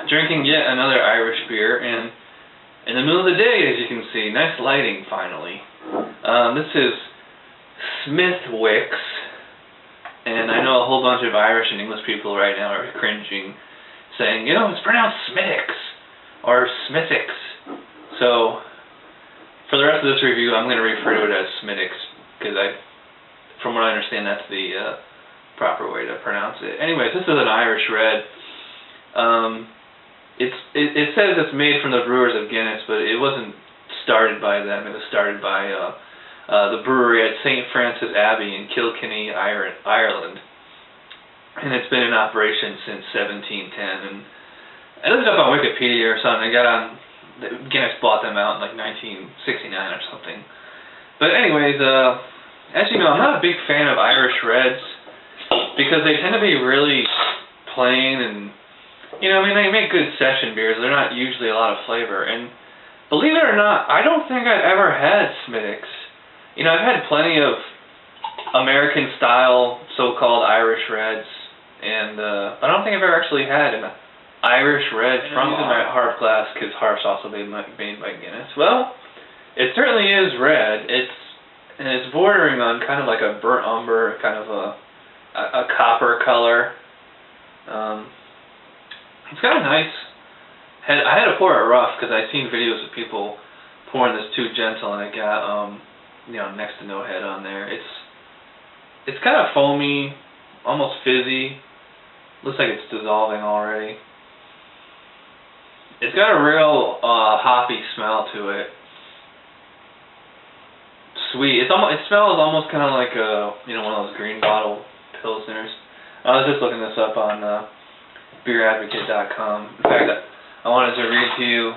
drinking yet another Irish beer, and in the middle of the day, as you can see, nice lighting finally. This is Smithwick, and I know a whole bunch of Irish and English people right now are cringing, saying, you know, it's pronounced Smithwick or Smithwick. So, for the rest of this review, I'm going to refer to it as Smithwick, because from what I understand, that's the proper way to pronounce it. Anyways, this is an Irish red. It says it's made from the brewers of Guinness, but it wasn't started by them. It was started by the brewery at St. Francis Abbey in Kilkenny, Ireland. And it's been in operation since 1710. And I looked it up on Wikipedia or something. Guinness bought them out in like 1969 or something. But anyways, as you know, I'm not a big fan of Irish reds because they tend to be really plain and, you know, I mean, they make good session beers. They're not usually a lot of flavor. And believe it or not, I don't think I've ever had Smithwick. You know, I've had plenty of American-style, so-called Irish reds, and I don't think I've ever actually had an Irish red from my Harp glass, because Harp's also made by Guinness. Well, it certainly is red. It's bordering on kind of like a burnt umber, kind of a copper color. It's kind of nice. I had to pour it rough because I've seen videos of people pouring this too gentle, and it got you know, next to no head on there. It's kind of foamy, almost fizzy. Looks like it's dissolving already. It's got a real hoppy smell to it. Sweet. It smells almost kind of like you know, one of those green bottle pilsners. I was just looking this up on beeradvocate.com. In fact, I wanted to read to you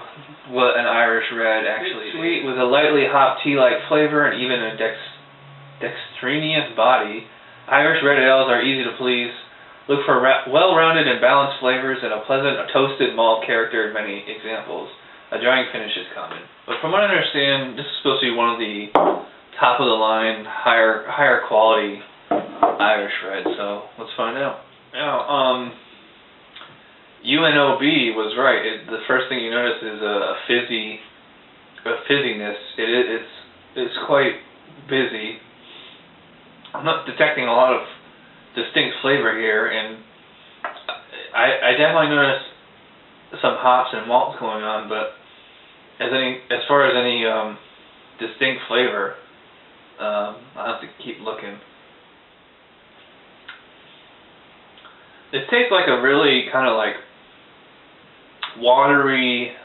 what an Irish red actually is. Sweet with a lightly hop tea-like flavor and even a dextrinous body, Irish red ales are easy to please. Look for well-rounded and balanced flavors and a pleasant toasted malt character in many examples. A drying finish is common. But from what I understand, this is supposed to be one of the top-of-the-line, higher quality Irish reds, so let's find out. Now, UNOB was right. The first thing you notice is a fizziness. It's quite busy. I'm not detecting a lot of distinct flavor here, and I definitely noticed some hops and malts going on, but as far as any distinct flavor, I'll have to keep looking. It tastes like a really kind of like watery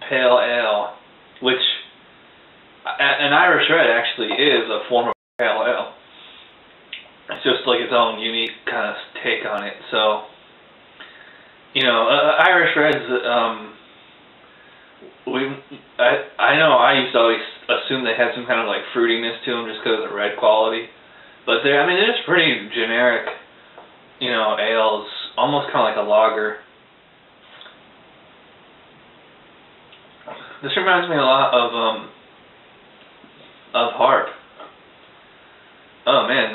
pale ale, which an Irish red actually is a form of pale ale. It's just like its own unique kind of take on it. So, you know, Irish reds, I know I used to always assume they had some kind of like fruitiness to them just because of the red quality, but they're just pretty generic, you know, ales, almost kind of like a lager. This reminds me a lot of Harp. Oh man,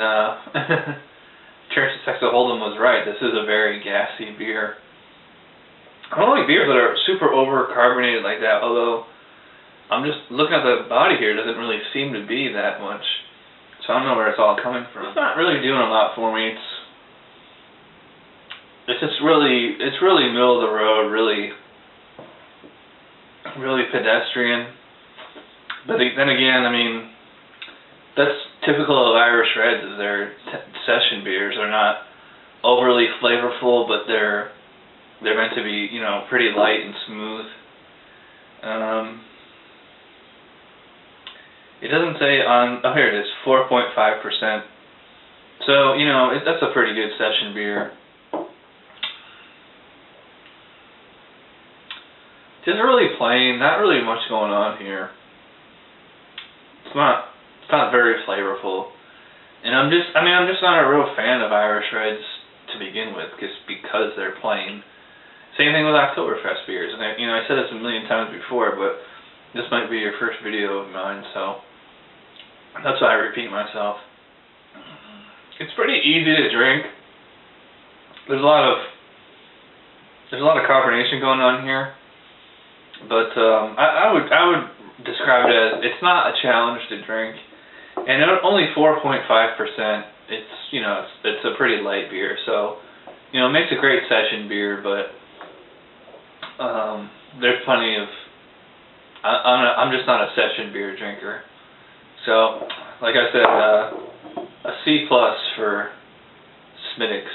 Terence Texas Hold'em was right. This is a very gassy beer. I don't like beers that are super over-carbonated like that, although I'm just looking at the body here, it doesn't really seem to be that much. So I don't know where it's all coming from. It's not really doing a lot for me. It's just really middle of the road, really pedestrian. But then again, I mean, that's typical of Irish reds, is their session beers. They're not overly flavorful, but they're meant to be, you know, pretty light and smooth. It doesn't say on, oh here it is, 4.5%. So, you know, that's a pretty good session beer. Just really plain, not really much going on here. It's not very flavorful, and I'm just not a real fan of Irish reds to begin with, just because they're plain. Same thing with Oktoberfest beers, and I said this a million times before, but this might be your first video of mine, so that's why I repeat myself. It's pretty easy to drink. There's a lot of there's a lot of carbonation going on here, but I would describe it as it's not a challenge to drink, and only 4.5%. It's a pretty light beer, so it makes a great session beer, but there's plenty of. I'm just not a session beer drinker, so like I said, a C+ for Smithwick.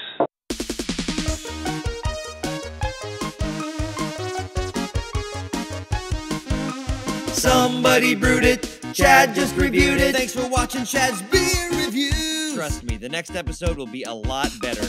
Somebody brewed it, Chad just reviewed it. Thanks for watching Chad's Beer Reviews. Trust me, the next episode will be a lot better.